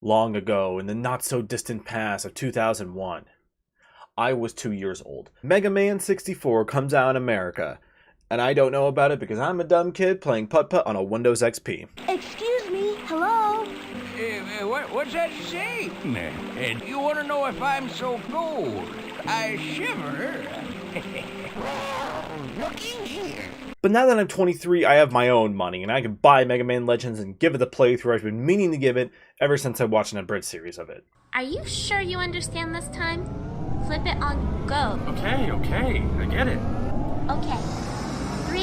Long ago, in the not-so-distant past of 2001, I was 2 years old. Mega Man 64 comes out in America, and I don't know about it because I'm a dumb kid playing putt-putt on a Windows XP. Excuse me, hello? What's that you say? And you want to know if I'm so cold? I shiver. Looking here. But now that I'm 23, I have my own money, and I can buy Mega Man Legends and give it the playthrough I've been meaning to give it ever since I watched an abridged series of it. Are you sure you understand this time? Flip it on go. Okay, I get it. Okay. 3.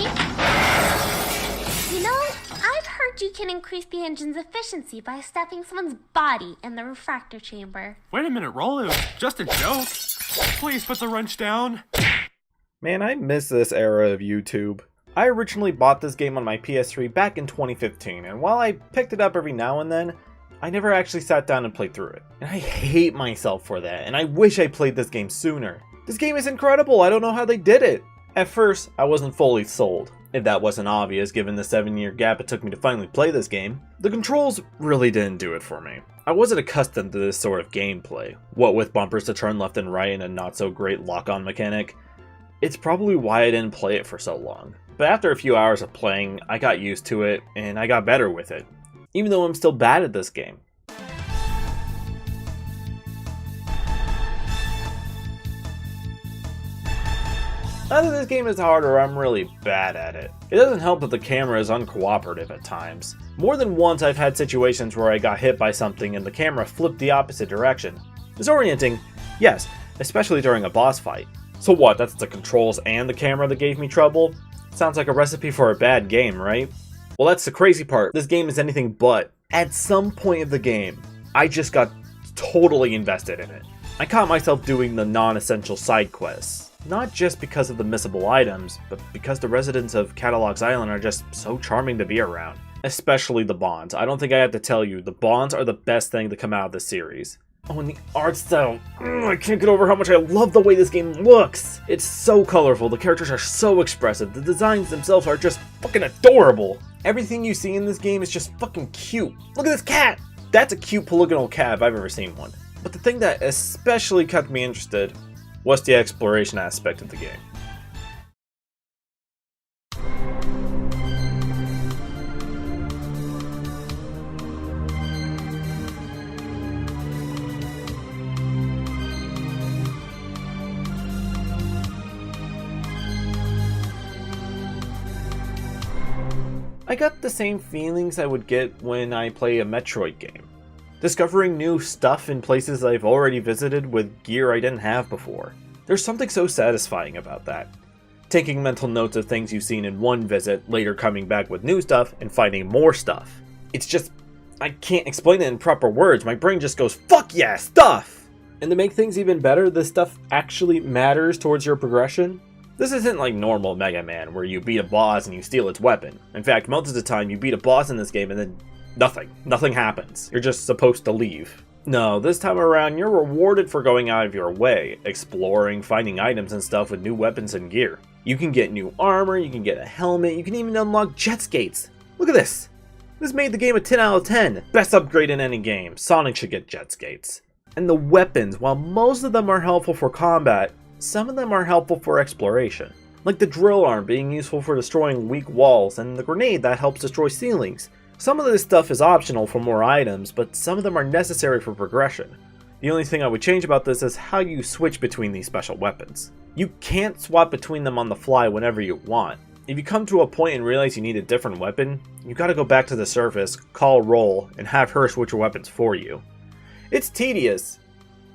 You know, I've heard you can increase the engine's efficiency by stuffing someone's body in the refractor chamber. Wait a minute, Roll, it was just a joke. Please put the wrench down. Man, I miss this era of YouTube. I originally bought this game on my PS3 back in 2015, and while I picked it up every now and then, I never actually sat down and played through it. And I hate myself for that, and I wish I played this game sooner. This game is incredible, I don't know how they did it. At first, I wasn't fully sold, if that wasn't obvious given the 7-year gap it took me to finally play this game. The controls really didn't do it for me. I wasn't accustomed to this sort of gameplay, what with bumpers to turn left and right and a not so great lock-on mechanic. It's probably why I didn't play it for so long. But after a few hours of playing, I got used to it, and I got better with it, even though I'm still bad at this game. Not that this game is hard or I'm really bad at it. It doesn't help that the camera is uncooperative at times. More than once I've had situations where I got hit by something and the camera flipped the opposite direction. Disorienting, yes, especially during a boss fight. So what, that's the controls and the camera that gave me trouble? Sounds like a recipe for a bad game, right? Well, that's the crazy part. This game is anything but. At some point of the game, I just got totally invested in it. I caught myself doing the non-essential side quests. Not just because of the missable items, but because the residents of Catalog's Island are just so charming to be around. Especially the Bonds. I don't think I have to tell you, the Bonds are the best thing to come out of this series. Oh, and the art style. I can't get over how much I love the way this game looks. It's so colorful, the characters are so expressive, the designs themselves are just fucking adorable. Everything you see in this game is just fucking cute. Look at this cat! That's a cute polygonal cat if I've ever seen one. But the thing that especially kept me interested was the exploration aspect of the game. I got the same feelings I would get when I play a Metroid game. Discovering new stuff in places I've already visited with gear I didn't have before. There's something so satisfying about that. Taking mental notes of things you've seen in one visit, later coming back with new stuff and finding more stuff. It's just, I can't explain it in proper words, my brain just goes, fuck yeah, stuff! And to make things even better, this stuff actually matters towards your progression. This isn't like normal Mega Man, where you beat a boss and you steal its weapon. In fact, most of the time you beat a boss in this game and then nothing happens. You're just supposed to leave. No, this time around you're rewarded for going out of your way, exploring, finding items and stuff with new weapons and gear. You can get new armor, you can get a helmet, you can even unlock jet skates. Look at this! This made the game a 10 out of 10. Best upgrade in any game. Sonic should get jet skates. And the weapons, while most of them are helpful for combat, some of them are helpful for exploration. Like the drill arm being useful for destroying weak walls, and the grenade that helps destroy ceilings. Some of this stuff is optional for more items, but some of them are necessary for progression. The only thing I would change about this is how you switch between these special weapons. You can't swap between them on the fly whenever you want. If you come to a point and realize you need a different weapon, you gotta go back to the surface, call Roll, and have her switch your weapons for you. It's tedious,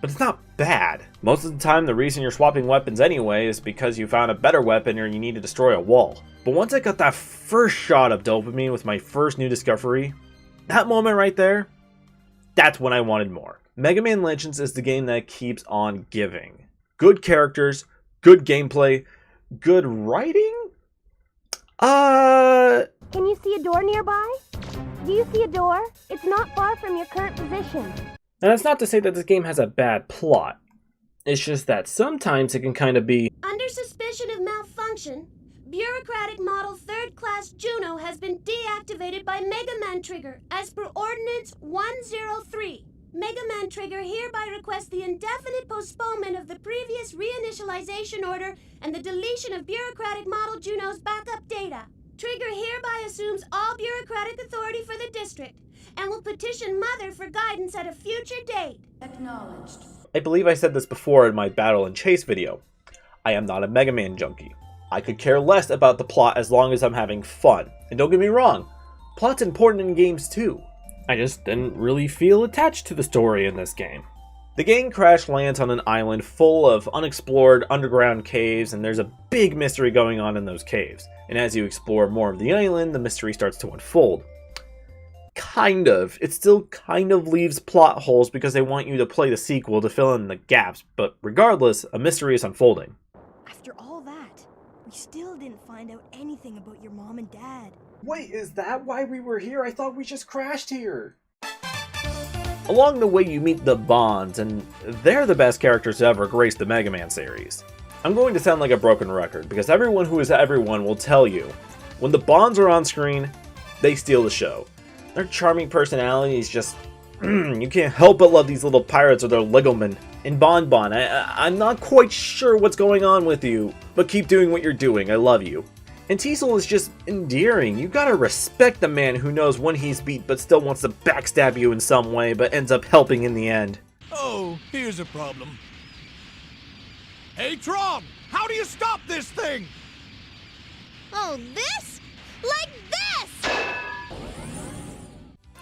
but it's not bad. Most of the time the reason you're swapping weapons anyway is because you found a better weapon or you need to destroy a wall. But once I got that first shot of dopamine with my first new discovery, that moment right there, that's when I wanted more. Mega Man Legends is the game that keeps on giving. Good characters, good gameplay, good writing? Can you see a door nearby? Do you see a door? It's not far from your current position. And that's not to say that this game has a bad plot. It's just that sometimes it can kind of be Under suspicion of malfunction, Bureaucratic Model 3rd Class Juno has been deactivated by Mega Man Trigger as per Ordinance 103. Mega Man Trigger hereby requests the indefinite postponement of the previous reinitialization order and the deletion of Bureaucratic Model Juno's backup data. Trigger hereby assumes all bureaucratic authority for the district and will petition Mother for guidance at a future date. Acknowledged. I believe I said this before in my Battle and Chase video. I am not a Mega Man junkie. I could care less about the plot as long as I'm having fun. And don't get me wrong, plot's important in games too. I just didn't really feel attached to the story in this game. The game crash lands on an island full of unexplored underground caves, and there's a big mystery going on in those caves. And as you explore more of the island, the mystery starts to unfold. Kind of. It still kind of leaves plot holes because they want you to play the sequel to fill in the gaps, but regardless, a mystery is unfolding. After all that, we still didn't find out anything about your mom and dad. Wait, is that why we were here? I thought we just crashed here. Along the way you meet the Bonds, and they're the best characters to ever grace the Mega Man series. I'm going to sound like a broken record, because everyone who is everyone will tell you, when the Bonds are on screen, they steal the show. Their charming personalities just... you can't help but love these little pirates or their Legomen. And Bon, I'm not quite sure what's going on with you, but keep doing what you're doing, I love you. And Teasel is just endearing. You gotta respect the man who knows when he's beat but still wants to backstab you in some way, but ends up helping in the end. Oh, here's a problem. Hey, Tron! How do you stop this thing? Oh, this? Like this!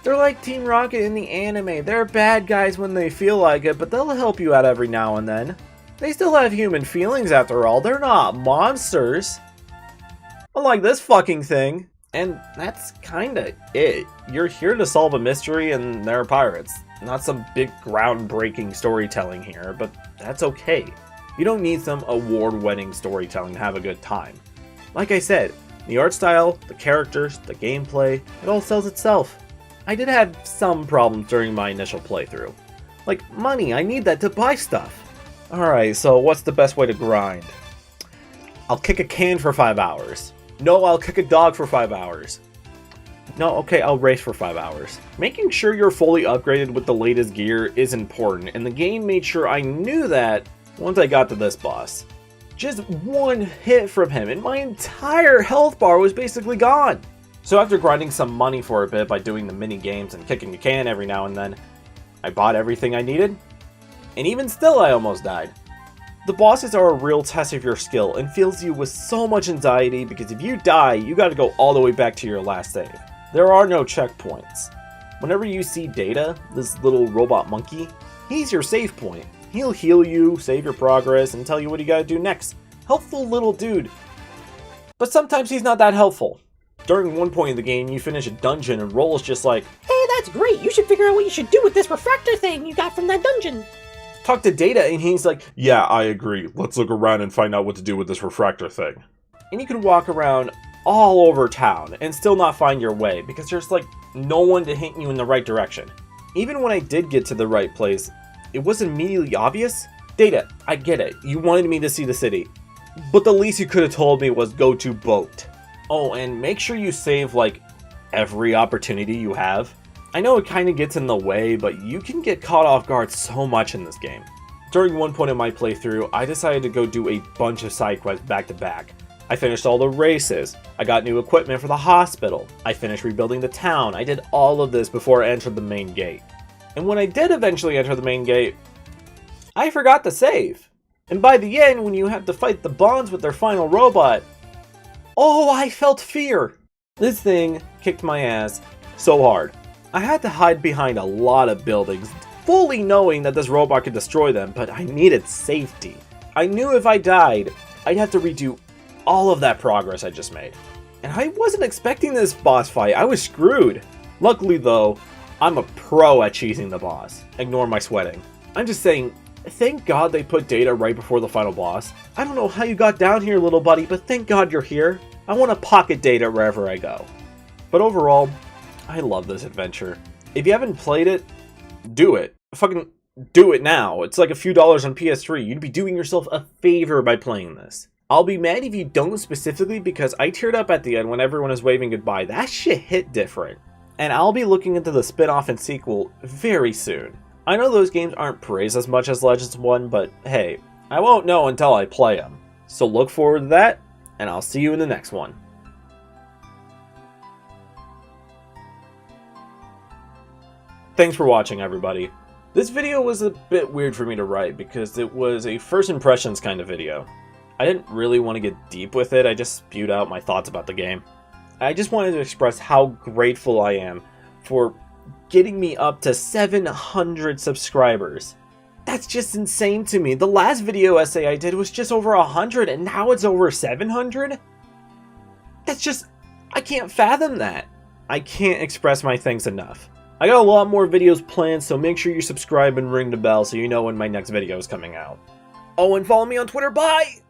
They're like Team Rocket in the anime. They're bad guys when they feel like it, but they'll help you out every now and then. They still have human feelings after all. They're not monsters. Unlike this fucking thing. And that's kinda it. You're here to solve a mystery and they're pirates. Not some big groundbreaking storytelling here, but that's okay. You don't need some award-winning storytelling to have a good time. Like I said, the art style, the characters, the gameplay, it all sells itself. I did have some problems during my initial playthrough. Like money, I need that to buy stuff. Alright, so what's the best way to grind? I'll kick a can for 5 hours. No, I'll kick a dog for 5 hours. No, okay, I'll race for 5 hours. Making sure you're fully upgraded with the latest gear is important, and the game made sure I knew that once I got to this boss. Just one hit from him, and my entire health bar was basically gone. So after grinding some money for a bit by doing the mini games and kicking a can every now and then, I bought everything I needed, and even still I almost died. The bosses are a real test of your skill and fills you with so much anxiety because if you die, you gotta go all the way back to your last save. There are no checkpoints. Whenever you see Data, this little robot monkey, he's your save point. He'll heal you, save your progress, and tell you what you gotta do next. Helpful little dude. But sometimes he's not that helpful. During one point in the game, you finish a dungeon and Roll's just like, "Hey, that's great! You should figure out what you should do with this refractor thing you got from that dungeon." Talk to Data, and he's like, "Yeah, I agree. Let's look around and find out what to do with this refractor thing." And you can walk around all over town and still not find your way because there's like no one to hint you in the right direction. Even when I did get to the right place, it wasn't immediately obvious. Data, I get it. You wanted me to see the city. But the least you could have told me was go to boat. Oh, and make sure you save like every opportunity you have. I know it kind of gets in the way, but you can get caught off guard so much in this game. During one point in my playthrough, I decided to go do a bunch of side quests back to back. I finished all the races, I got new equipment for the hospital, I finished rebuilding the town. I did all of this before I entered the main gate. And when I did eventually enter the main gate, I forgot to save. And by the end, when you have to fight the Bonds with their final robot, oh, I felt fear! This thing kicked my ass so hard. I had to hide behind a lot of buildings, fully knowing that this robot could destroy them, but I needed safety. I knew if I died, I'd have to redo all of that progress I just made. And I wasn't expecting this boss fight, I was screwed. Luckily though, I'm a pro at cheesing the boss. Ignore my sweating. I'm just saying, thank God they put Data right before the final boss. I don't know how you got down here, little buddy, but thank God you're here. I want to pocket Data wherever I go. But overall, I love this adventure. If you haven't played it, do it. Fucking do it now. It's like a few dollars on PS3. You'd be doing yourself a favor by playing this. I'll be mad if you don't specifically because I teared up at the end when everyone is waving goodbye. That shit hit different. And I'll be looking into the spin-off and sequel very soon. I know those games aren't praised as much as Legends 1, but hey, I won't know until I play them. So look forward to that, and I'll see you in the next one. Thanks for watching, everybody. This video was a bit weird for me to write because it was a first impressions kind of video. I didn't really want to get deep with it, I just spewed out my thoughts about the game. I just wanted to express how grateful I am for getting me up to 700 subscribers. That's just insane to me. The last video essay I did was just over 100 and now it's over 700? That's just... I can't fathom that. I can't express my thanks enough. I got a lot more videos planned, so make sure you subscribe and ring the bell so you know when my next video is coming out. Oh, and follow me on Twitter, bye!